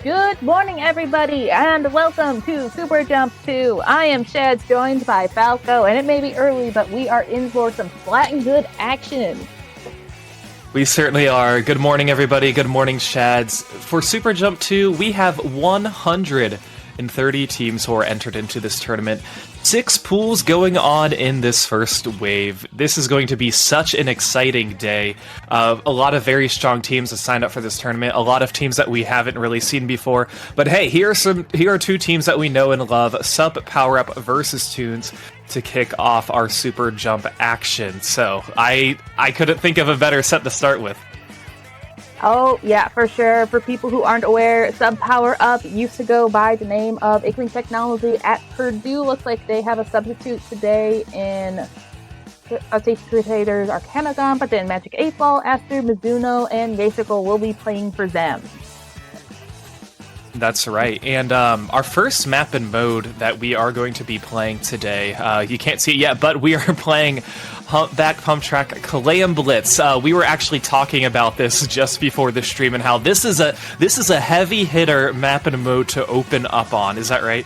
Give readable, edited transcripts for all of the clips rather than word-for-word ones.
Good morning, everybody, and welcome to SuperJump 2. I am Shads, joined by Falco, and it may be early, but we are in for some flat and good action. We certainly are. Good morning, everybody. Good morning, Shads. For SuperJump 2, we have 130 teams who are entered into this tournament. 6 pools going on in this first wave. This is going to be such an exciting day. A lot of very strong teams have signed up for this tournament. A lot of teams that we haven't really seen before. But hey, here are 2 teams that we know and love. Sub Power Up versus Toons to kick off our Super Jump action. So I couldn't think of a better set to start with. Oh, yeah, for sure. For people who aren't aware, Sub Power Up used to go by the name of Inkling Technology at Purdue. Looks like they have a substitute today in Commentators Arcanagon, but then Magic 8 Ball, Aster, Mizuno, and Vasical will be playing for them. That's right. And our first map and mode that we are going to be playing today, you can't see it yet, but we are playing Humpback Pump Track Kaleum Blitz. We were actually talking about this just before the stream and how this is a heavy hitter map and mode to open up on. Is that right?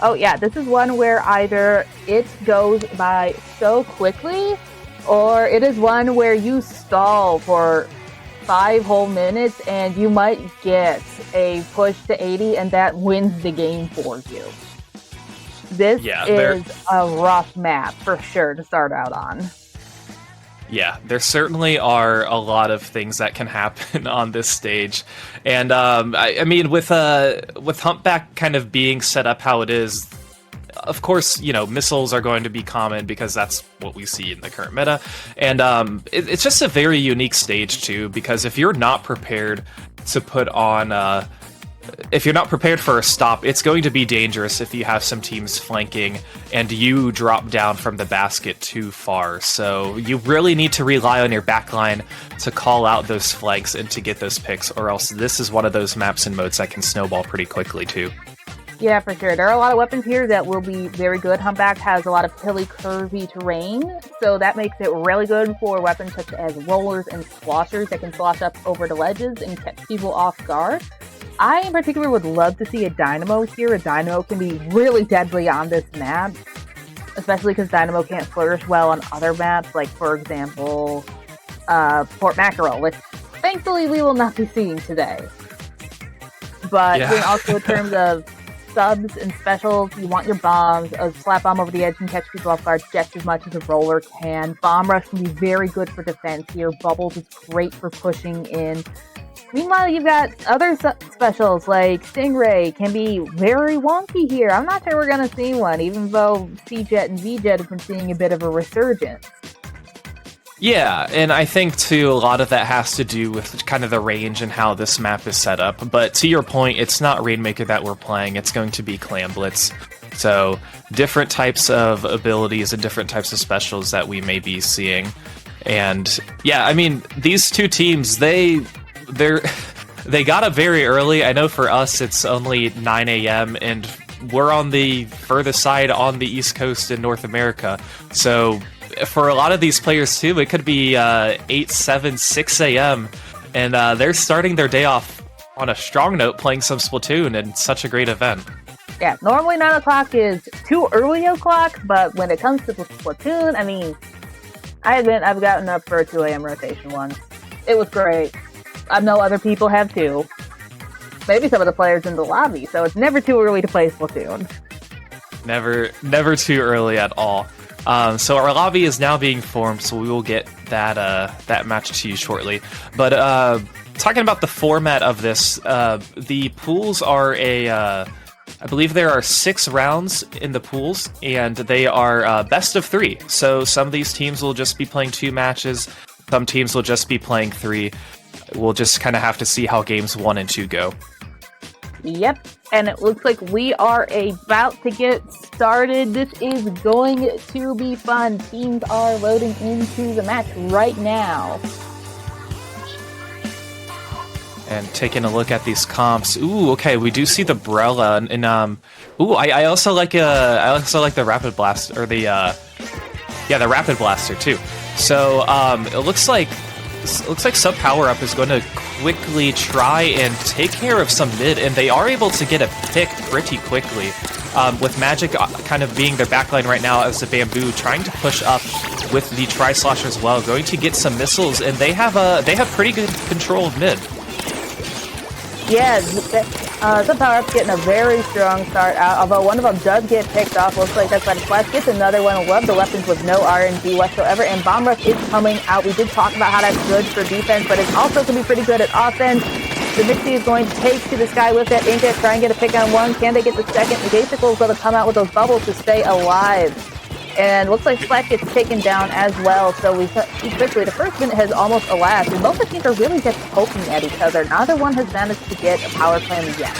Oh yeah, this is one where either it goes by so quickly, or it is one where you stall for 5 whole minutes and you might get a push to 80 and that wins the game for you. This is a rough map for sure to start out on. Yeah, there certainly are a lot of things that can happen on this stage. And I mean, with Humpback kind of being set up how it is, of course, you know, missiles are going to be common because that's what we see in the current meta. And it's just a very unique stage, too, because if you're not prepared to put on... if you're not prepared for a stop, it's going to be dangerous if you have some teams flanking and you drop down from the basket too far. So you really need to rely on your backline to call out those flanks and to get those picks, or else this is one of those maps and modes that can snowball pretty quickly too. Yeah, for sure. There are a lot of weapons here that will be very good. Humpback has a lot of hilly, curvy terrain, so that makes it really good for weapons such as rollers and sloshers that can slosh up over the ledges and catch people off guard. I, in particular, would love to see a Dynamo here. A Dynamo can be really deadly on this map, especially because Dynamo can't flourish well on other maps, like, for example, Port Mackerel, which, thankfully, we will not be seeing today. But also in terms of subs and specials, you want your bombs. A slap bomb over the edge can catch people off guard just as much as a roller can. Bomb rush can be very good for defense here. Bubbles is great for pushing in. Meanwhile, you've got other specials like Stingray can be very wonky here. I'm not sure we're going to see one, even though C-Jet and V-Jet have been seeing a bit of a resurgence. Yeah, and I think, too, a lot of that has to do with kind of the range and how this map is set up. But to your point, it's not Rainmaker that we're playing. It's going to be Clam Blitz. So different types of abilities and different types of specials that we may be seeing. And, yeah, I mean, these 2 teams, they got up very early. I know for us it's only 9 a.m. and we're on the furthest side on the East Coast in North America. So for a lot of these players too, it could be 8, 7, 6 a.m. and they're starting their day off on a strong note playing some Splatoon, and such a great event. Yeah, normally 9 o'clock is too early o'clock, but when it comes to Splatoon, I mean, I've gotten up for a 2 a.m. rotation once. It was great. I know other people have too. Maybe some of the players in the lobby, so it's never too early to play Splatoon. Never too early at all. So our lobby is now being formed, so we will get that match to you shortly. But talking about the format of this, the pools are I believe there are 6 rounds in the pools, and they are best of 3. So some of these teams will just be playing 2 matches, some teams will just be playing 3. We'll just kind of have to see how games 1 and 2 go. Yep, and it looks like we are about to get started. This is going to be fun. Teams are loading into the match right now. And taking a look at these comps. Ooh, okay, we do see the Brella, and I also like the Rapid Blast, or the Rapid Blaster too. So it looks like looks like Sub Power Up is going to quickly try and take care of some mid, and they are able to get a pick pretty quickly. With Magic kind of being their backline right now as the Bamboo, trying to push up with the Tri-Slosher as well, going to get some missiles, and they have pretty good control of mid. Yeah, Sub Power Up's getting a very strong start out, although one of them does get picked off. Looks like that's by the Flash. Gets another one. Love the weapons with no RNG whatsoever, and Bomb Rush is coming out. We did talk about how that's good for defense, but it's also going to be pretty good at offense. The Mixie is going to take to the sky with that Inka, try and get a pick on one. Can they get the second? The Gasicle is going to come out with those bubbles to stay alive. And looks like Fleck gets taken down as well, so we quickly, the first minute has almost elapsed, and both the teams are really just poking at each other. Neither one has managed to get a power plan yet.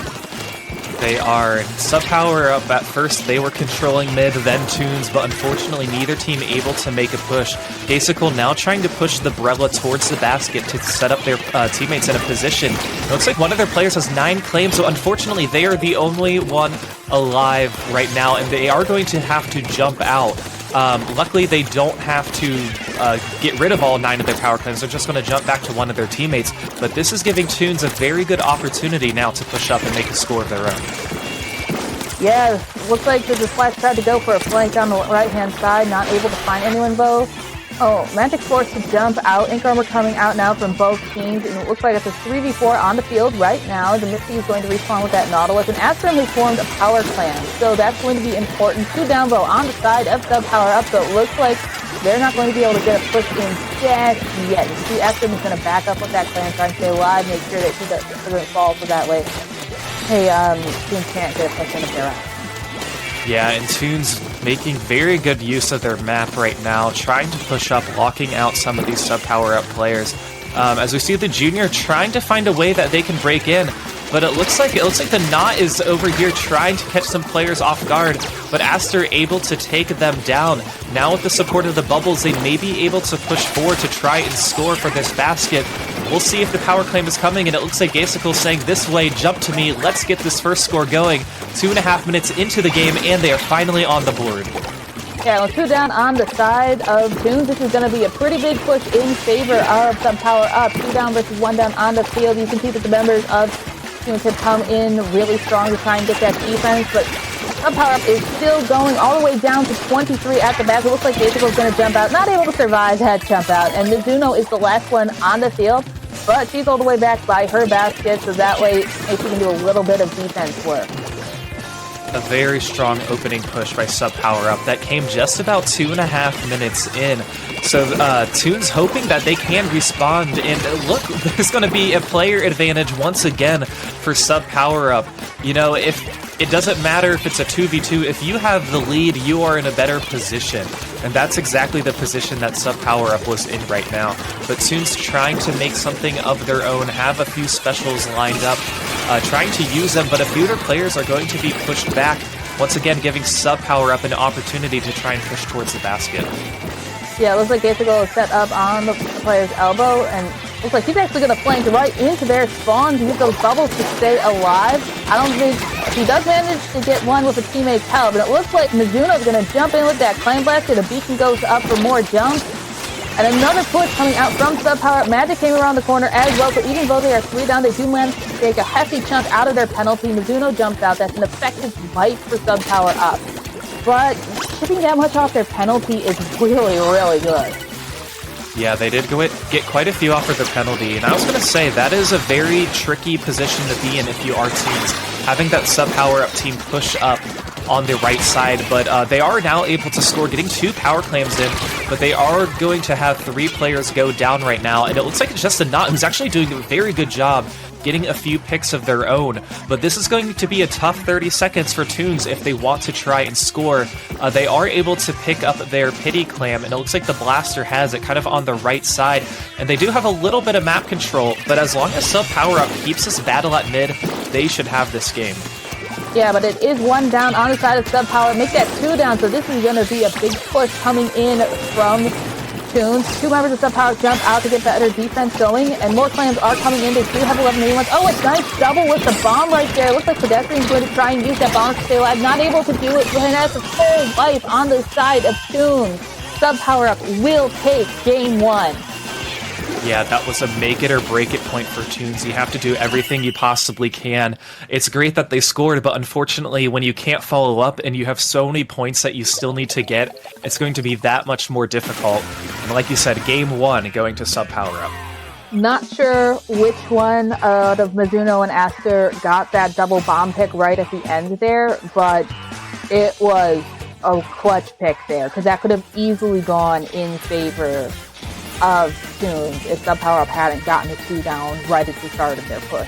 They are Sub Power Up at first. They were controlling mid, then Tunes, but unfortunately neither team able to make a push. Gasicle now trying to push the Brella towards the basket to set up their teammates in a position. It looks like one of their players has 9 claims, so unfortunately they are the only one alive right now, and they are going to have to jump out. Luckily, they don't have to get rid of all 9 of their power claims. They're just going to jump back to one of their teammates. But this is giving Tunes a very good opportunity now to push up and make a score of their own. Yeah, looks like the Flash tried to go for a flank on the right-hand side, not able to find anyone, though. Oh, Magic's forced to jump out. Inkarmer coming out now from both teams, and it looks like it's a 3v4 on the field right now. The Misty is going to respawn with that Nautilus, and Astrum has formed a power clan, so that's going to be important. 2 down low on the side of Sub Power Up, so it looks like they're not going to be able to get a push in just yet. You see Astrum is going to back up with that clan, trying to stay alive, make sure that he doesn't fall for that way. Hey, Tunes can't get a push in if they're out. Yeah, and Tunes making very good use of their map right now, trying to push up, locking out some of these Sub Power Up players. As we see the Junior trying to find a way that they can break in, but it looks like the Knot is over here trying to catch some players off guard, but Aster able to take them down. Now with the support of the bubbles, they may be able to push forward to try and score for this basket. We'll see if the power claim is coming, and it looks like Gasicle saying, "This way, jump to me, let's get this first score going." 2.5 minutes into the game, and they are finally on the board. Yeah, well, 2 down on the side of Tunes. This is going to be a pretty big push in favor of Sub Power Up. 2 down versus 1 down on the field. You can see that the members of Tunes have come in really strong to try and get that defense, but Sub Power Up is still going all the way down to 23 at the back. It looks like Gasicle is going to jump out. Not able to survive that jump out, and Mizuno is the last one on the field, but she's all the way back by her basket, so that way she can do a little bit of defense work. A very strong opening push by Sub Power Up that came just about 2.5 minutes in. So Tunes hoping that they can respond, and look, there's going to be a player advantage once again for Sub Power Up. You know, if it doesn't matter if it's a 2v2, if you have the lead, you are in a better position. And that's exactly the position that Sub Power Up was in right now. But Tunes trying to make something of their own, have a few specials lined up, trying to use them, but a few of their players are going to be pushed back, once again giving Sub Power Up an opportunity to try and push towards the basket. Yeah, it looks like Gasicle is set up on the player's elbow, and looks like he's actually going to flank right into their spawn to use those bubbles to stay alive. I don't think he does manage to get one with a teammate's help, and it looks like Mizuno is going to jump in with that Claim Blaster. The beacon goes up for more jumps, and another push coming out from Sub Power Up. Magic came around the corner as well, so even though they are 3 down, they do manage to take a hefty chunk out of their penalty. Mizuno jumps out. That's an effective bite for Sub Power Up. But chipping that much off their penalty is really, really good. Yeah, they did get quite a few off of their penalty, and I was going to say that is a very tricky position to be in if you are Tunes, having that Sub Power Up team push up on the right side, but they are now able to score, getting 2 power claims in, but they are going to have 3 players go down right now, and it looks like it's just a Knot who's actually doing a very good job getting a few picks of their own. But this is going to be a tough 30 seconds for Tunes if they want to try and score. They are able to pick up their Pity Clam, and it looks like the Blaster has it kind of on the right side, and they do have a little bit of map control, but as long as Sub Power Up keeps this battle at mid, they should have this game. Yeah, but it is 1 down on the side of Sub Power. Make that 2 down, so this is going to be a big push coming in from Tunes. 2 members of Sub Power jump out to get better defense going, and more claims are coming in. They do have 11 new ones. Oh, a nice double with the bomb right there. It looks like Pedestrian's going to try and use that bomb to stay alive. Not able to do it, and that's a full life on the side of Tunes. Sub Power Up will take game 1. Yeah, that was a make it or break it point for Toons. You have to do everything you possibly can. It's great that they scored, but unfortunately, when you can't follow up and you have so many points that you still need to get, it's going to be that much more difficult. And like you said, game 1 going to sub power up. Not sure which one out of Mizuno and Aster got that double bomb pick right at the end there, but it was a clutch pick there, because that could have easily gone in favor of Toons if Sub Power Up hadn't gotten a 2 down right at the start of their push.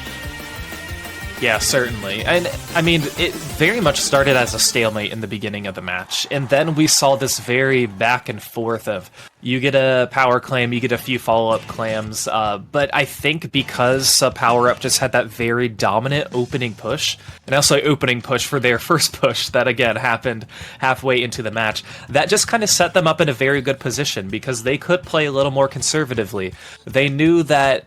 Yeah, certainly. And, I mean, it very much started as a stalemate in the beginning of the match, and then we saw this very back and forth of, you get a power clam, you get a few follow-up clams, but I think because Sub Power Up just had that very dominant opening push, and also opening push for their first push that, again, happened halfway into the match, that just kind of set them up in a very good position, because they could play a little more conservatively. They knew that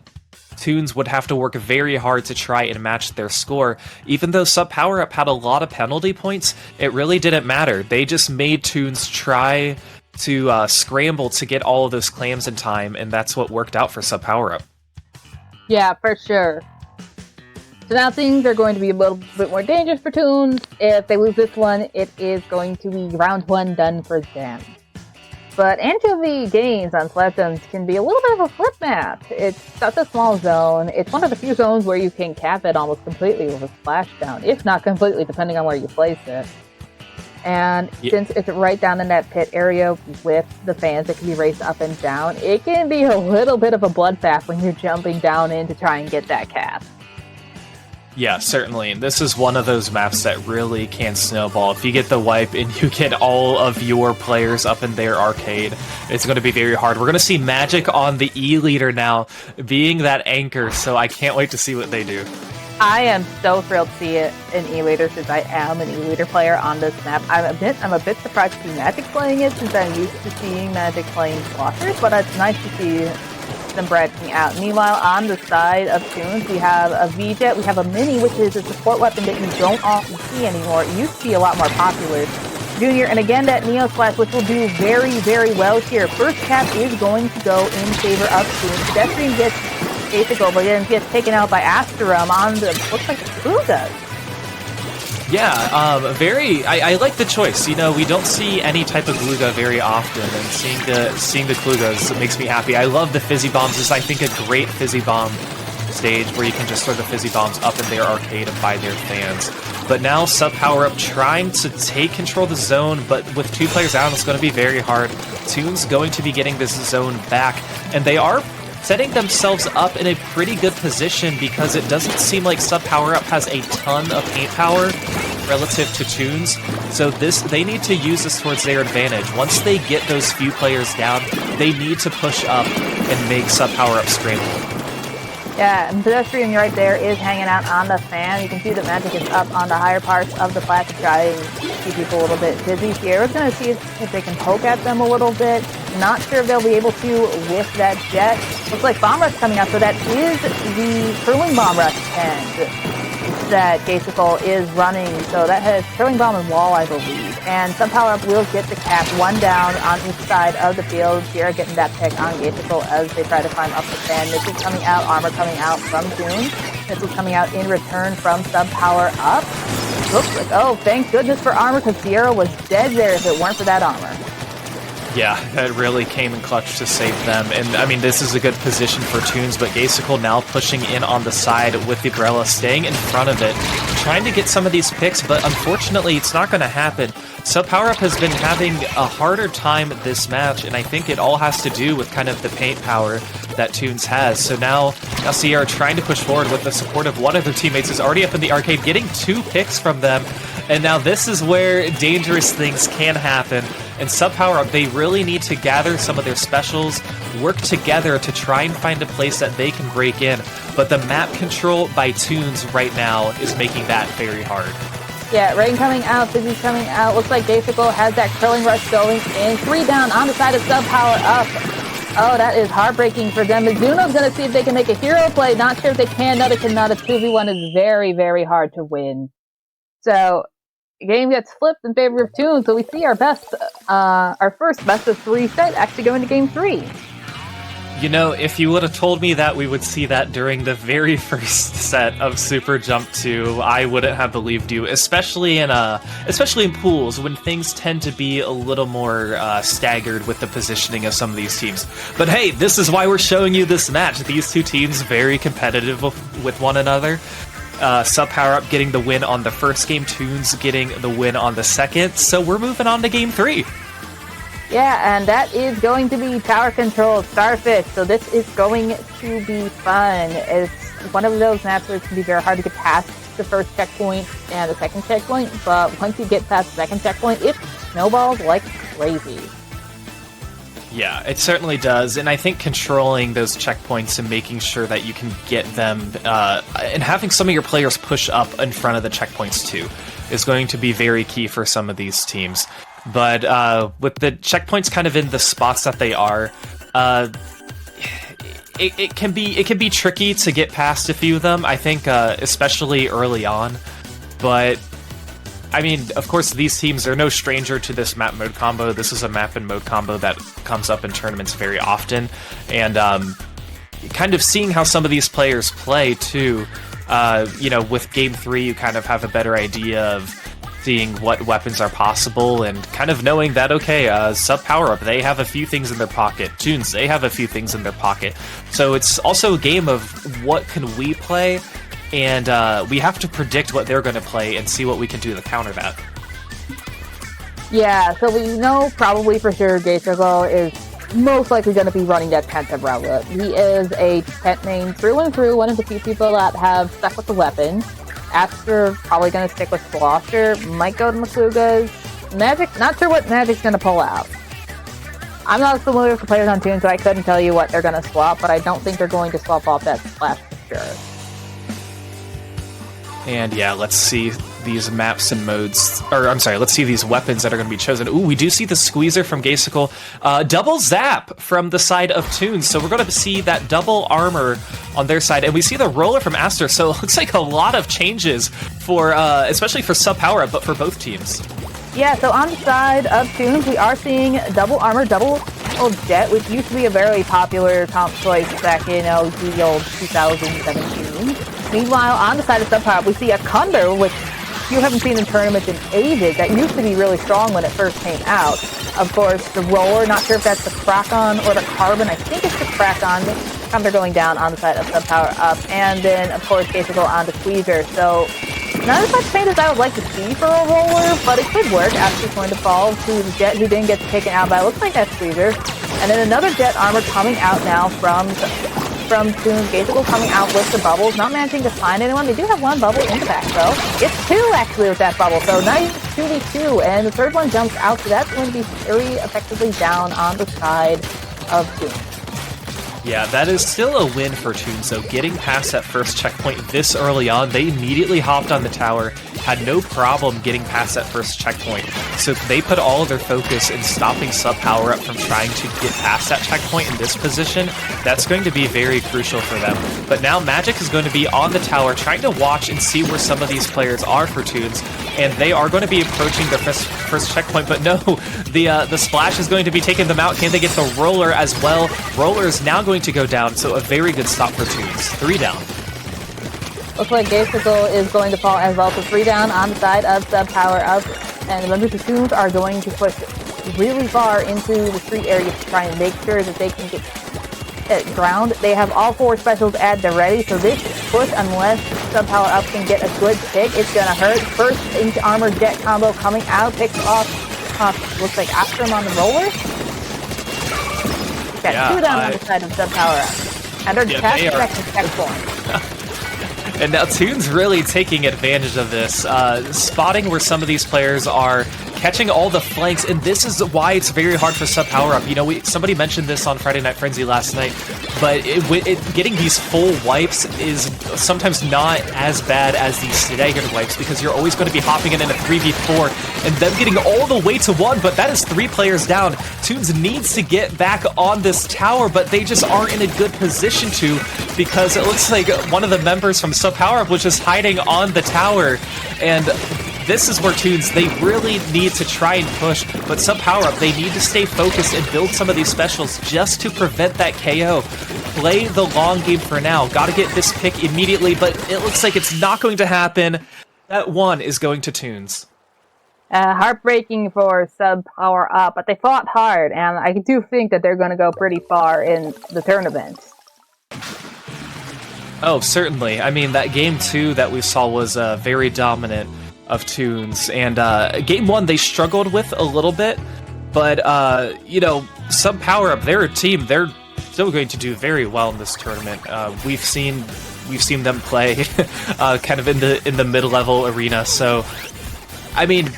Toons would have to work very hard to try and match their score. Even though Sub Power Up had a lot of penalty points, it really didn't matter. They just made Toons try to scramble to get all of those clams in time, and that's what worked out for Sub Power Up. Yeah, for sure. So now things are going to be a little bit more dangerous for Toons. If they lose this one, it is going to be round 1 done for them. But Anchovy games on Splatoon can be a little bit of a flip map. It's such a small zone. It's one of the few zones where you can cap it almost completely with a splashdown, if not completely, depending on where you place it. And since it's right down in that pit area with the fans that can be raised up and down, it can be a little bit of a bloodbath when you're jumping down in to try and get that cap. Yeah, certainly. This is one of those maps that really can snowball. If you get the wipe and you get all of your players up in their arcade, it's going to be very hard. We're going to see Magic on the E-leader now, being that anchor, so I can't wait to see what they do. I am so thrilled to see it in E-leader, since I am an E-leader player on this map. I'm a bit surprised to see Magic playing it, since I'm used to seeing Magic playing Sloshers, but it's nice to see them branching out. Meanwhile, on the side of Toons, we have a V-Jet, we have a Mini, which is a support weapon that you don't often see anymore. It used to be a lot more popular. Junior, and again that Neo Splash, which will do very, very well here. First cap is going to go in favor of Toons. Deathstream gets basic over, then gets taken out by Asterum on the, looks like the Klugas. Yeah, I like the choice. You know, we don't see any type of Gluga very often, and seeing the Klugas makes me happy. I love the Fizzy Bombs. It's, I think, a great Fizzy Bomb stage where you can just throw the Fizzy Bombs up in their arcade and by their fans. But now Sub Power Up trying to take control of the zone, but with 2 players out, it's going to be very hard. Toons going to be getting this zone back, and they are setting themselves up in a pretty good position because it doesn't seem like Sub Power Up has a ton of paint power relative to Toons. So they need to use this towards their advantage. Once they get those few players down, they need to push up and make Sub Power Up scramble. Yeah, and Pedestrian right there is hanging out on the fan. You can see that Magic is up on the higher parts of the flat to try and keep people a little bit busy here. We're going to see if they can poke at them a little bit. Not sure if they'll be able to with that jet. Looks like Bomb Rush coming out, so that is the Curling Bomb Rush 10 that Gasical is running. So that has Curling Bomb and Wall, I believe. And Sub Power Up will get the cap, 1 down on each side of the field. Sierra getting that pick on Gasical as they try to climb up the fan. This is coming out, Armor coming out from Toons. This is coming out in return from Sub Power Up. Looks like, oh, thank goodness for Armor, because Sierra was dead there if it weren't for that Armor. Yeah, that really came in clutch to save them. And, I mean, this is a good position for Toons, but Gasical now pushing in on the side with the Grella, staying in front of it, trying to get some of these picks, but unfortunately, it's not going to happen. Sub Power Up has been having a harder time this match, and I think it all has to do with kind of the paint power that Toons has. So now Sierra trying to push forward with the support of one of their teammates who's already up in the arcade, getting 2 picks from them, and now this is where dangerous things can happen. And Sub Power Up, they really need to gather some of their specials, work together to try and find a place that they can break in. But the map control by Toons right now is making that very hard. Yeah, Rain coming out, Fizzy's coming out. Looks like Gasical has that Curling Rush going in. 3 down on the side of Sub Power Up. Oh, that is heartbreaking for them. Mizuno's going to see if they can make a hero play. Not sure if they can. No, they cannot. A 2v1 is very, very hard to win. So the game gets flipped in favor of Toons, so we see our first best of 3 set actually going to game 3. You know, if you would have told me that we would see that during the very first set of Super Jump 2, I wouldn't have believed you, especially in pools when things tend to be a little more staggered with the positioning of some of these teams. But hey, this is why we're showing you this match. These two teams very competitive with one another. Sub Power Up getting the win on the first game, Toons getting the win on the second. So we're moving on to game 3. Yeah, and that is going to be Tower Control Starfish, so this is going to be fun. It's one of those maps where it can be very hard to get past the first checkpoint and the second checkpoint, but once you get past the second checkpoint, it snowballs like crazy. Yeah, it certainly does, and I think controlling those checkpoints and making sure that you can get them, and having some of your players push up in front of the checkpoints too, is going to be very key for some of these teams. But with the checkpoints kind of in the spots that they are, it can be tricky to get past a few of them, I think, especially early on. But I mean, of course, these teams are no stranger to this map mode combo. This is a map and mode combo that comes up in tournaments very often, and kind of seeing how some of these players play too. You know, with game 3, you kind of have a better idea of seeing what weapons are possible and kind of knowing that, okay, Sub Power Up, they have a few things in their pocket. Toons, they have a few things in their pocket. So it's also a game of what can we play, and we have to predict what they're going to play and see what we can do to counter that. Yeah, so we know probably for sure J-Circle is most likely going to be running that Penta route. He is a pet main through and through, one of the few people that have stuck with the weapon. Aster probably going to stick with Slosher, might go to Makuga's. Magic, not sure what Magic's going to pull out. I'm not familiar with the players on Toon, so I couldn't tell you what they're going to swap, but I don't think they're going to swap off that Splash for sure. And yeah, let's see these maps and modes, or I'm sorry, let's see these weapons that are going to be chosen. Ooh, we do see the Squeezer from Gasicle, double zap from the side of Toons, so we're going to see that double armor on their side, and we see the roller from Aster, so it looks like a lot of changes for, especially for Sub Power Up, but for both teams. Yeah, so on the side of Toons, we are seeing double armor, double jet, which used to be a very popular comp choice back in the old 2017. Meanwhile, on the side of Sub Power Up, we see a Cunder, which you haven't seen in tournaments in ages. That used to be really strong when it first came out. Of course, the roller, not sure if that's the Krakon or the Carbon. I think it's the Krakon. Cunder going down on the side of Sub Power Up. And then, of course, Gasicle on the Squeezer. So, not as much paint as I would like to see for a roller, but it could work. Aster's going to fall to the Jet, who didn't get taken out by, it looks like that Squeezer. And then another Jet armor coming out now from Toons. Gasicle coming out with the bubbles, not managing to find anyone. They do have one bubble in the back, though. It's 2, actually, with that bubble, so nice 2v2, and the third one jumps out, so that's going to be very effectively down on the side of Toons. Yeah, that is still a win for Toons, so getting past that first checkpoint this early on, they immediately hopped on the tower, had no problem getting past that first checkpoint. So if they put all of their focus in stopping Sub Power Up from trying to get past that checkpoint in this position, that's going to be very crucial for them. But now Magic is going to be on the tower, trying to watch and see where some of these players are for Toons, and they are going to be approaching their first checkpoint, but no, the Splash is going to be taking them out. Can they get the Roller as well? Roller is now going to go down, so a very good stop for Toons. 3 down. Looks like Gasicle is going to fall as well, so 3 down on the side of Sub Power Up. And the members of Toons are going to push really far into the street area to try and make sure that they can get ground. They have all 4 specials at the ready, so this push, unless Sub Power Up can get a good pick, it's going to hurt. First into Armor Jet combo coming out, picks off, looks like Astrum on the roller. Got 2 down on the side of Sub Power Up. And they're checkpoint. And now Toons really taking advantage of this, spotting where some of these players are, catching all the flanks, and this is why it's very hard for Sub Power Up. You know, somebody mentioned this on Friday Night Frenzy last night, but getting these full wipes is sometimes not as bad as these staggered wipes, because you're always going to be hopping in a 3v4 and them getting all the way to 1, but that is 3 players down. Toons needs to get back on this tower, but they just aren't in a good position to, because it looks like one of the members from Sub Power Up was just hiding on the tower, and this is where Toons, they really need to try and push, but some power-up, they need to stay focused and build some of these specials just to prevent that KO. Play the long game for now. Gotta get this pick immediately, but it looks like it's not going to happen. That one is going to Toons. Heartbreaking for sub power up, but they fought hard, and I do think that they're going to go pretty far in the tournament. Oh, certainly. I mean, that game 2 that we saw was very dominant of Toons, and game 1 they struggled with a little bit, but you know, sub power up, they're a team. They're still going to do very well in this tournament. We've seen them play kind of in the mid-level arena. So, I mean,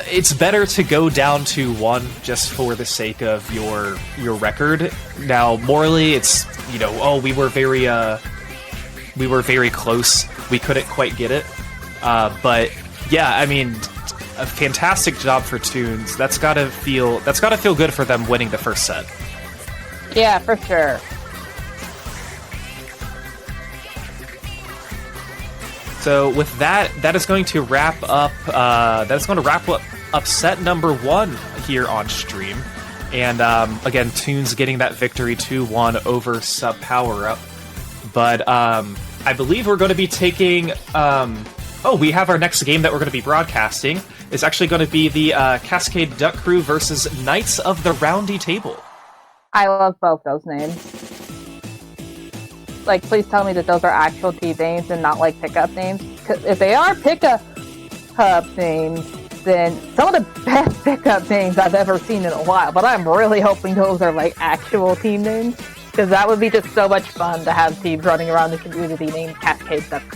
it's better to go down to 1 just for the sake of your record. Now, morally, it's, you know, oh, we were very close. We couldn't quite get it. But yeah, I mean, a fantastic job for Toons. That's gotta feel good for them winning the first set. Yeah, for sure. So with that is going to wrap up. Up set number 1 here on stream. And again, Toons getting that victory 2-1 over sub power up. But I believe we're going to be taking. We have our next game that we're going to be broadcasting. It's actually going to be the Cascade Duck Crew versus Knights of the Roundy Table. I love both those names. Like, please tell me that those are actual team names and not like pickup names. 'Cause if they are pickup names, then some of the best pickup names I've ever seen in a while. But I'm really hoping those are like actual team names, because that would be just so much fun to have teams running around the community named Cascade Duck Crew.